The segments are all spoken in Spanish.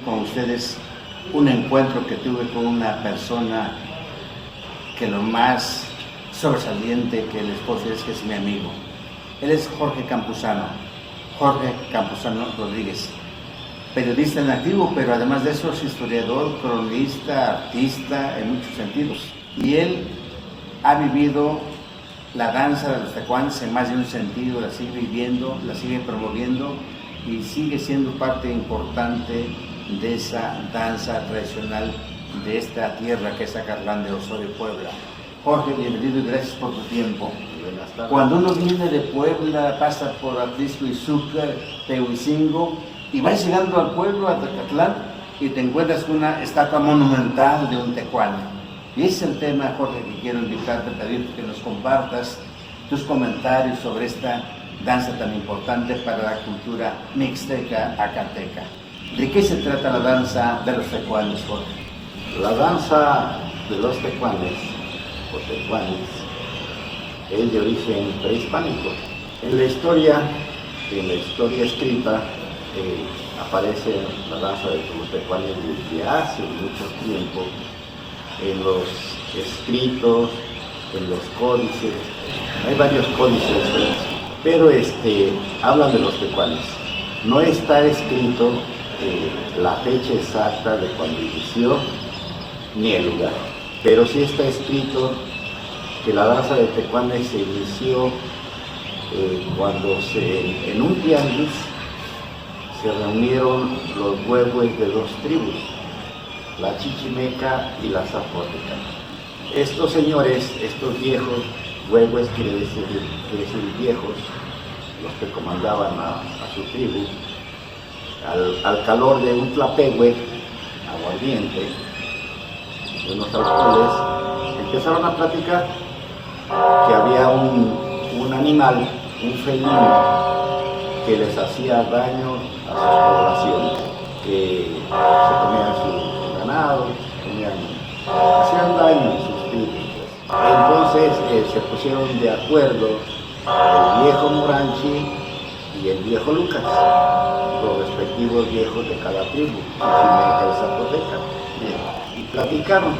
con ustedes un encuentro que tuve con una persona que lo más sobresaliente que les puedo decir es que es mi amigo. Él es Jorge Campuzano Rodríguez, periodista en activo, pero además de eso es historiador, cronista, artista en muchos sentidos. Y él ha vivido la danza de los tecuanes en más de un sentido, la sigue viviendo, la sigue promoviendo y sigue siendo parte importante de esa danza tradicional de esta tierra que es Acatlán de Osorio, Puebla. Jorge, bienvenido y gracias por tu tiempo. Cuando uno viene de Puebla, pasa por Atlisco, Izúcar, Tehuicingo y vas llegando al pueblo, a Acatlán, y te encuentras con una estatua monumental de un tecuane. Y ese es el tema, Jorge, que quiero invitarte, pedirte que nos compartas tus comentarios sobre esta danza tan importante para la cultura mixteca acateca. ¿De qué se trata la danza de los tecuanes, Jorge? La danza de los tecuanes, o tecuanes, es de origen prehispánico. En la historia escrita, aparece la danza de los tecuanes desde hace mucho tiempo, en los escritos, en los códices. Hay varios códices, pero hablan de los tecuanes. No está escrito la fecha exacta de cuando inició ni el lugar, pero sí está escrito que la danza de tecuanes se inició cuando en un tianguis se reunieron los huehues de dos tribus, la chichimeca y la zapoteca. Estos señores, estos viejos, huehues quiere decir viejos, los que comandaban a su tribu, al calor de un tlapehue, aguardiente, de unos alcoholes, empezaron a platicar que había un animal, un felino, que les hacía daño a sus poblaciones, que se comían su ganado, hacían daño en sus tribus. Entonces se pusieron de acuerdo el viejo Moranchi y el viejo Lucas, los respectivos viejos de cada tribu, Chichimeca y Zapoteca, y platicaron: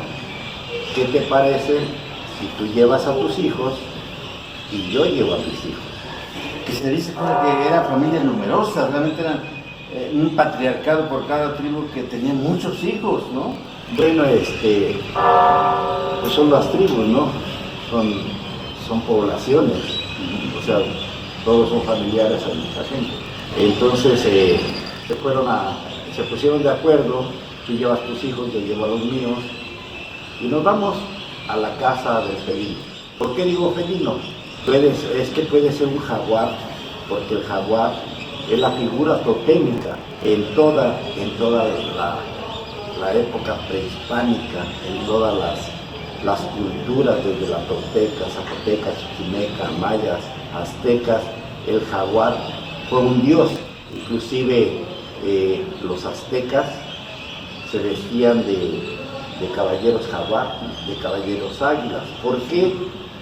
¿qué te parece si tú llevas a tus hijos y yo llevo a mis hijos? Que se dice que era familia numerosa, realmente eran un patriarcado por cada tribu que tenía muchos hijos, ¿no? Bueno, pues son las tribus, ¿no? Son poblaciones, o sea, todos son familiares a mucha gente. Entonces se pusieron de acuerdo: tú llevas tus hijos, yo llevo a los míos, y nos vamos a la casa del felino. ¿Por qué digo felino? Es que puede ser un jaguar, porque el jaguar es la figura totémica en toda la época prehispánica, en todas las culturas, desde la tolteca, zapoteca, chichimeca, mayas, aztecas. El jaguar fue un dios. Inclusive los aztecas se vestían de caballeros jaguar, de caballeros águilas. ¿Por qué?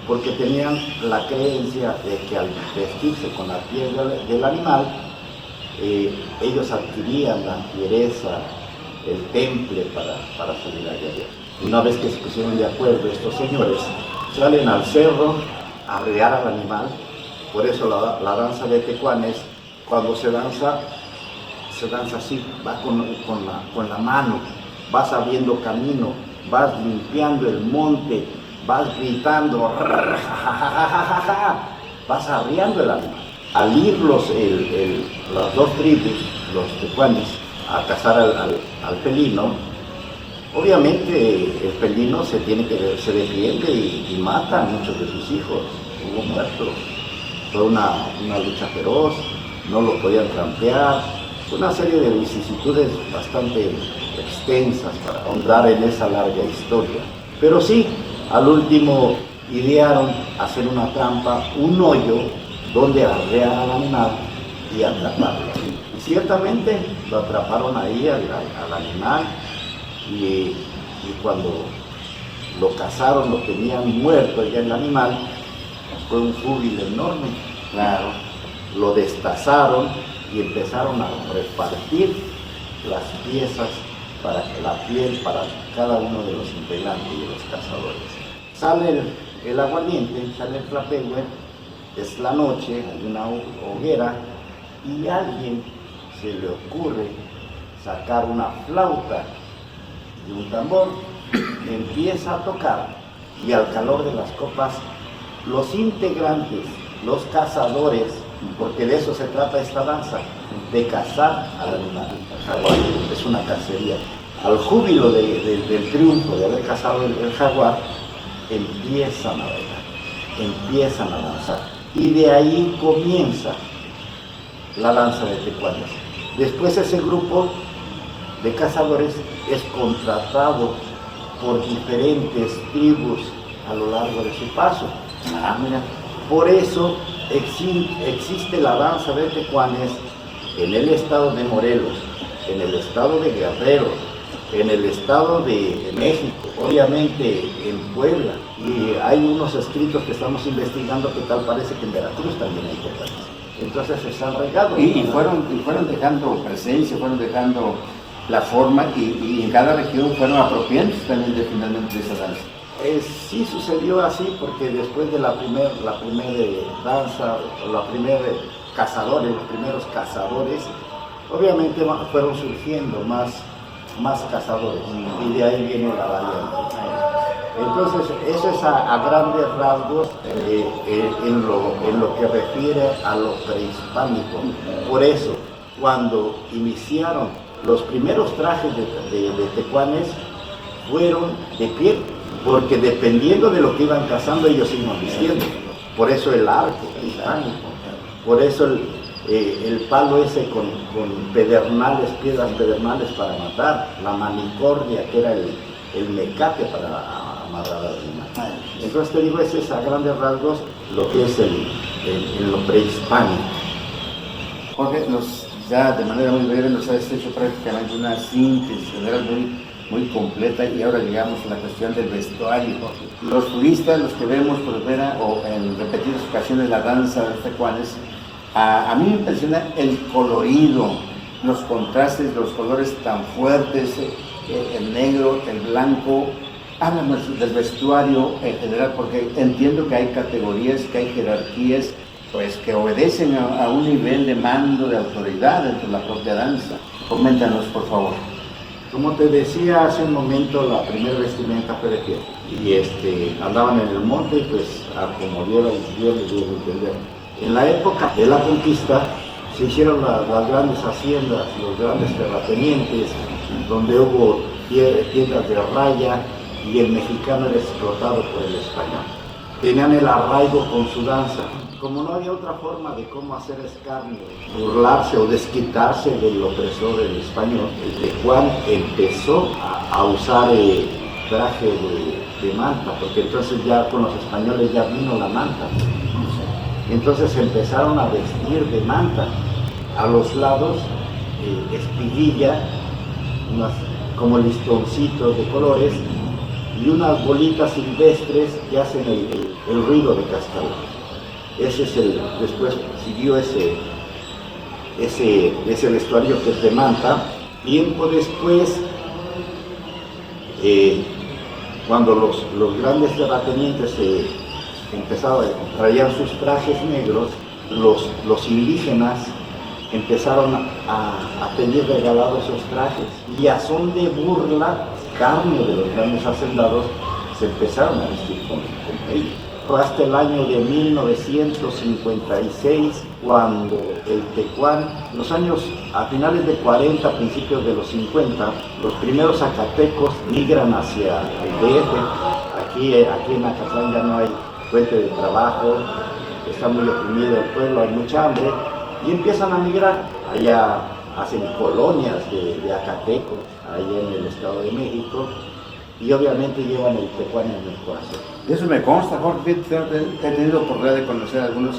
Porque tenían la creencia de que al vestirse con la piel del animal, ellos adquirían la fiereza, el temple para salir a guerrear. Una vez que se pusieron de acuerdo estos señores, salen al cerro a arrear al animal. Por eso la danza de tecuanes, cuando se danza así, va con la mano, vas abriendo camino, vas limpiando el monte, vas gritando, vas arriando el animal. Al ir las dos tribus, los tecuanes, a cazar al felino, obviamente el felino se defiende y mata a muchos de sus hijos. Hubo muertos. Fue una lucha feroz, no lo podían trampear, una serie de vicisitudes bastante extensas para ahondar en esa larga historia. Pero sí, al último idearon hacer una trampa, un hoyo donde arrear al animal y atraparlo. Y ciertamente lo atraparon ahí al animal, y cuando lo cazaron, lo tenían muerto ya el animal, fue un júbilo enorme. Claro. Lo destazaron y empezaron a repartir las piezas para la piel para cada uno de los integrantes y de los cazadores. Sale el aguardiente, sale el trapehue, es la noche, hay una hoguera y a alguien se le ocurre sacar una flauta de un tambor, empieza a tocar y al calor de las copas los integrantes, los cazadores, porque de eso se trata esta danza, de cazar al animal. Jaguar es una cacería. Al júbilo del triunfo de haber cazado el jaguar, empiezan a bailar, empiezan a danzar. Y de ahí comienza la danza de tecuanes. Después ese grupo de cazadores es contratado por diferentes tribus a lo largo de su paso. Por eso existe la danza de tecuanes en el estado de Morelos, en el estado de Guerrero, en el estado de México, obviamente en Puebla, y hay unos escritos que estamos investigando que tal parece que en Veracruz también hay tecuanes. Entonces se están regados. Y fueron dejando presencia, fueron dejando la forma y en cada región fueron apropiándose también finalmente de esa danza. Sí sucedió así porque después de la primera danza, los primeros cazadores, obviamente fueron surgiendo más cazadores y de ahí viene la variante. Entonces eso es a grandes rasgos en lo que refiere a lo prehispánico. Por eso, cuando iniciaron los primeros trajes de tecuanes fueron de piel, porque dependiendo de lo que iban cazando ellos iban vistiendo. Por eso el arco prehispánico, por eso el palo ese con pedernales, piedras pedernales para matar, la manicordia que era el mecate para amarrar al animal. Entonces te digo, ese es a grandes rasgos lo que es lo prehispánico. Jorge, ya de manera muy breve nos has hecho prácticamente una síntesis general muy completa y ahora llegamos a la cuestión del vestuario. Los turistas, los que vemos por fuera o en repetidas ocasiones la danza de los tecuanes, a mí me impresiona el colorido, los contrastes, los colores tan fuertes, el negro, el blanco. Háblame del vestuario en general, porque entiendo que hay categorías, que hay jerarquías, pues que obedecen a un nivel de mando, de autoridad dentro de la propia danza. Coméntanos, por favor. Como te decía hace un momento, la primera vestimenta fue de piel. Y andaban en el monte y pues como Dios les dio a entender. En la época de la conquista se hicieron las grandes haciendas, los grandes terratenientes, donde hubo tiendas de raya y el mexicano era explotado por el español. Tenían el arraigo con su danza. Como no había otra forma de cómo hacer escarnio, burlarse o desquitarse del opresor del español, el tecuán empezó a usar traje de manta, porque entonces ya con los españoles ya vino la manta. Entonces empezaron a vestir de manta. A los lados, espiguilla, como listoncitos de colores, y unas bolitas silvestres que hacen el ruido de cascabel. Ese es después siguió ese vestuario que es de manta. Tiempo después, cuando los grandes terratenientes traían sus trajes negros, los indígenas empezaron a pedir regalados esos trajes y a son de burla, carne de los grandes hacendados, se empezaron a vestir con ellos. Fue hasta el año de 1956 cuando el tecuán, a finales de 40, principios de los 50, los primeros zacatecos migran hacia el DF. Aquí en Acatlán ya no hay fuente de trabajo, está muy oprimido el pueblo, hay mucha hambre, y empiezan a migrar. Allá hacen colonias de acatecos, allá en el Estado de México, y obviamente llevan el tecuán en el corazón. Eso me consta, Jorge. He tenido oportunidad de conocer a algunos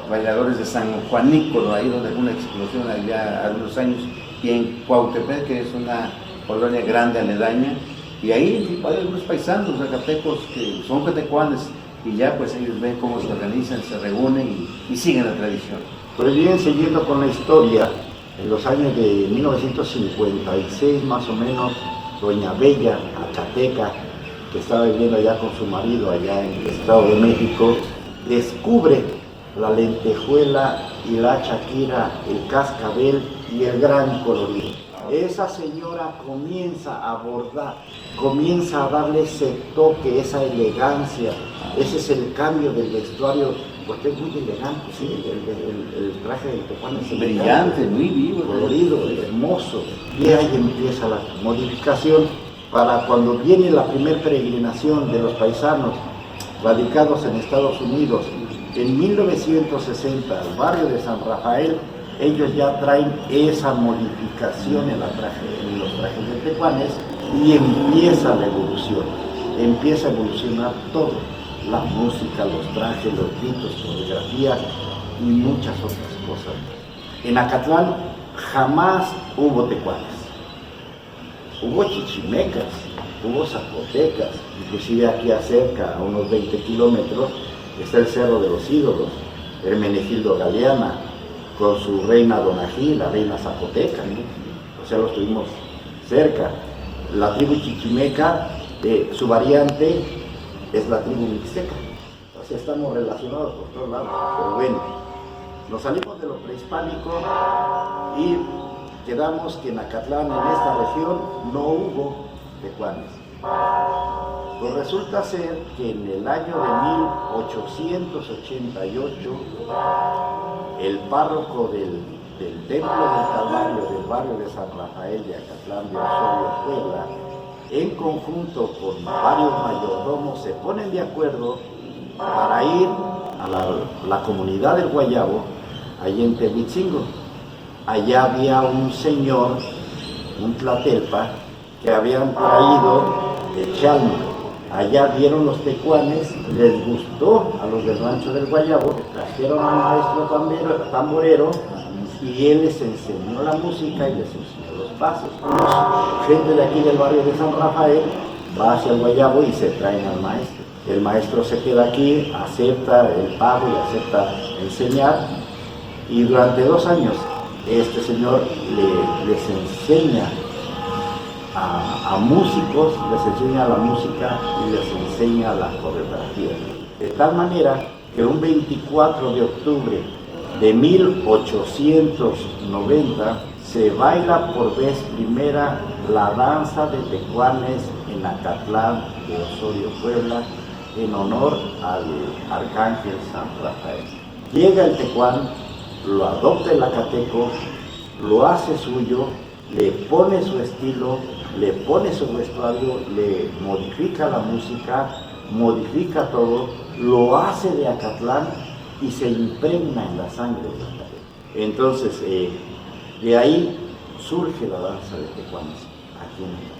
bailadores de San Juanícolo, ahí donde hubo una explosión allá hace unos años, y en Cuautepec, que es una colonia grande aledaña, y ahí hay algunos paisanos zacatecos que son tecuanes, y ya pues ellos ven cómo se organizan, se reúnen y siguen la tradición. Pues bien, siguiendo con la historia, En los años de 1956 más o menos, doña Bella, achateca, que estaba viviendo allá con su marido allá en el Estado de México, descubre la lentejuela y la chaquira, el cascabel y el gran colorido. Esa señora comienza a bordar, comienza a darle ese toque, esa elegancia. Ese es el cambio del vestuario, porque es muy elegante, sí, el traje del tecuán es brillante, muy vivo, colorido, hermoso. Y ahí empieza la modificación para cuando viene la primer peregrinación de los paisanos radicados en Estados Unidos en 1960 al barrio de San Rafael. Ellos ya traen esa modificación en los trajes de tecuanes y empieza la evolución, empieza a evolucionar todo, la música, los trajes, los gritos, coreografías y muchas otras cosas. En Acatlán jamás hubo tecuanes, hubo chichimecas, hubo zapotecas, inclusive aquí cerca, a unos 20 kilómetros, está el Cerro de los Ídolos, Hermenegildo Galeana, con su reina Donají, la reina zapoteca, ¿no? O sea, los tuvimos cerca. La tribu chichimeca, su variante es la tribu mixteca, o sea, estamos relacionados por todos lados, pero bueno, nos salimos de lo prehispánico y quedamos que en Acatlán, en esta región, no hubo tecuanes. Pues resulta ser que en el año de 1888, el párroco del Templo del Calvario del barrio de San Rafael de Acatlán de Osorio, Puebla, en conjunto con varios mayordomos, se ponen de acuerdo para ir a la comunidad del Guayabo, allí en Tehuitzingo. Allá había un señor, un tlatelpa, que habían traído de Chalma. Allá vieron los tecuanes, les gustó a los del rancho del Guayabo, trajeron al maestro tamborero y él les enseñó la música y les enseñó los pasos. Gente de aquí del barrio de San Rafael va hacia el Guayabo y se traen al maestro. El maestro se queda aquí, acepta el pago y acepta enseñar, y durante 2 años este señor les enseña a músicos, les enseña la música y les enseña la coreografía. De tal manera que un 24 de octubre de 1890 se baila por vez primera la danza de tecuanes en Acatlán de Osorio, Puebla, en honor al arcángel San Rafael. Llega el tecuán, lo adopta el acateco, lo hace suyo, le pone su estilo, le pone su vestuario, le modifica la música, modifica todo, lo hace de Acatlán y se impregna en la sangre de Acatlán. Entonces, de ahí surge la danza de tecuanes aquí en México.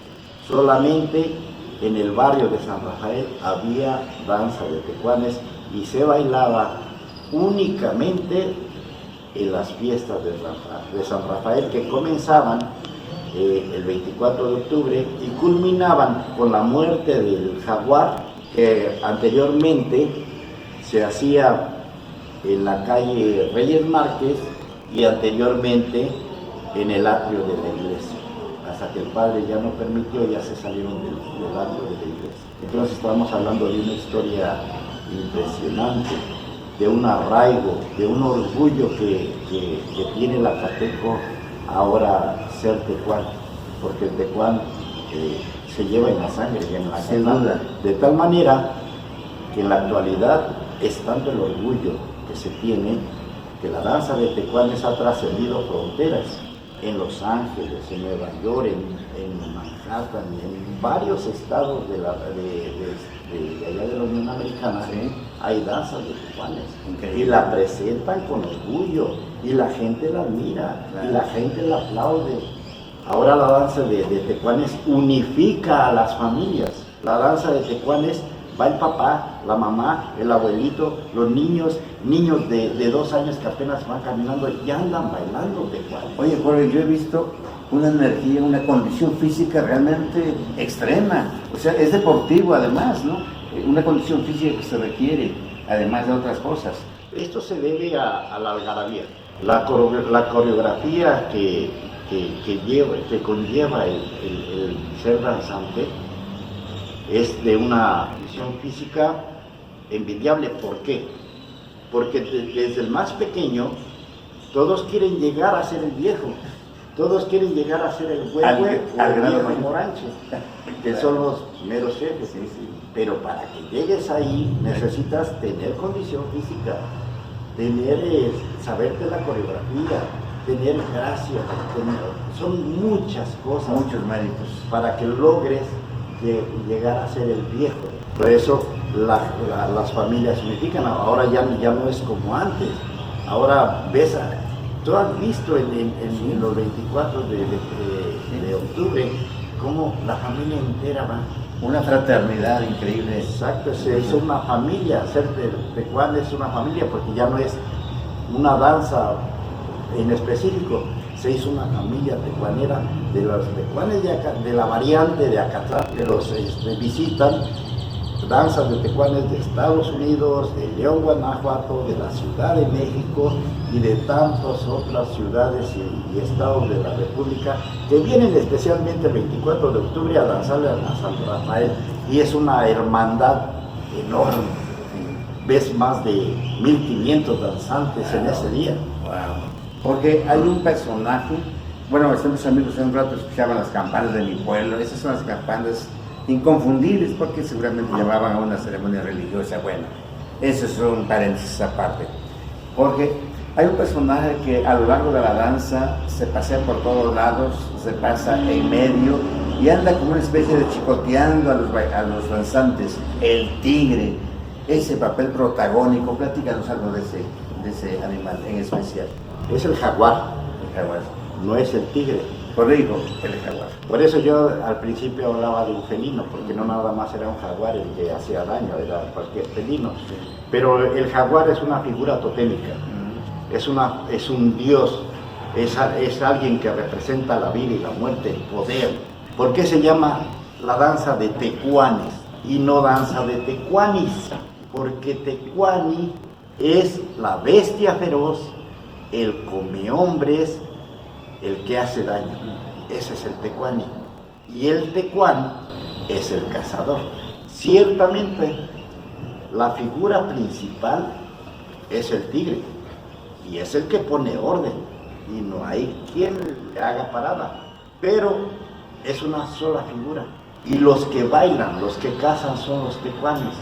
Solamente en el barrio de San Rafael había danza de tecuanes y se bailaba únicamente en las fiestas de San Rafael, que comenzaban el 24 de octubre y culminaban con la muerte del jaguar, que anteriormente se hacía en la calle Reyes Márquez y anteriormente en el atrio de la iglesia, hasta que el padre ya no permitió, ya se salieron del atrio de la iglesia. Entonces estamos hablando de una historia impresionante, de un arraigo, de un orgullo que tiene el acateco ahora ser tecuán, porque el tecuán se lleva en la sangre y en la célula, de tal manera que en la actualidad es tanto el orgullo que se tiene que la danza de tecuanes ha trascendido fronteras. En Los Ángeles, en Nueva York, en Manhattan, en varios estados de allá de la Unión Americana, ¿sí? Hay danzas de tecuanes. Increíble. Y la presentan con orgullo y la gente la admira, claro, y la gente la aplaude. Ahora la danza de tecuanes unifica a las familias. La danza de tecuanes va el papá, la mamá, el abuelito, los niños de 2 años que apenas van caminando y andan bailando tecuanes. Oye, Jorge, yo he visto una energía, una condición física realmente extrema. O sea, es deportivo además, ¿no? Una condición física que se requiere, además de otras cosas. Esto se debe a la algarabía. La coreografía que conlleva el ser danzante es de una visión física envidiable. ¿Por qué? Porque desde el más pequeño todos quieren llegar a ser el viejo, todos quieren llegar a ser el güey al grado moranche, que son los meros jefes. Sí, sí. Pero para que llegues ahí necesitas tener condición física, saberte la coreografía, tener gracia, son muchas cosas, muchos méritos, para que logres llegar a ser el viejo. Por eso las familias mexicanas ahora ya no es como antes. Ahora tú has visto en los 24 de octubre cómo la familia entera va. Una fraternidad increíble. Exacto, es una familia. Ser tecuán es una familia porque ya no es una danza en específico. Se hizo una familia tecuanera de los tecuanes de la variante de Acatlán, que los visitan, danzas de tecuanes de Estados Unidos, de León, Guanajuato, de la Ciudad de México y de tantas otras ciudades y estados de la República que vienen especialmente el 24 de octubre a danzarle a San Rafael, y es una hermandad enorme. Ves más de 1500 danzantes en ese día. Wow. Porque hay un personaje, bueno, mis amigos hace un rato escuchaban las campanas de mi pueblo. Esas son las campanas inconfundibles porque seguramente llamaban a una ceremonia religiosa. Bueno, eso es un paréntesis aparte, porque hay un personaje que a lo largo de la danza se pasea por todos lados, se pasa en medio y anda como una especie de chicoteando a los danzantes, el tigre, ese papel protagónico. Platícanos algo de ese animal en especial. Es el jaguar. El jaguar. No es el tigre. Corrijo, el jaguar. Por eso yo al principio hablaba de un felino, porque no nada más era un jaguar el que hacía daño, era cualquier felino. Sí. Pero el jaguar es una figura totémica, es un dios, es alguien que representa la vida y la muerte, el poder. ¿Por qué se llama la danza de tecuanes y no danza de tecuanis? Porque tecuani es la bestia feroz, el come hombres, el que hace daño. Ese es el tecuani. Y el tecuán es el cazador. Ciertamente, la figura principal es el tigre, y es el que pone orden, y no hay quien le haga parada, pero es una sola figura. Y los que bailan, los que cazan son los tecuanes.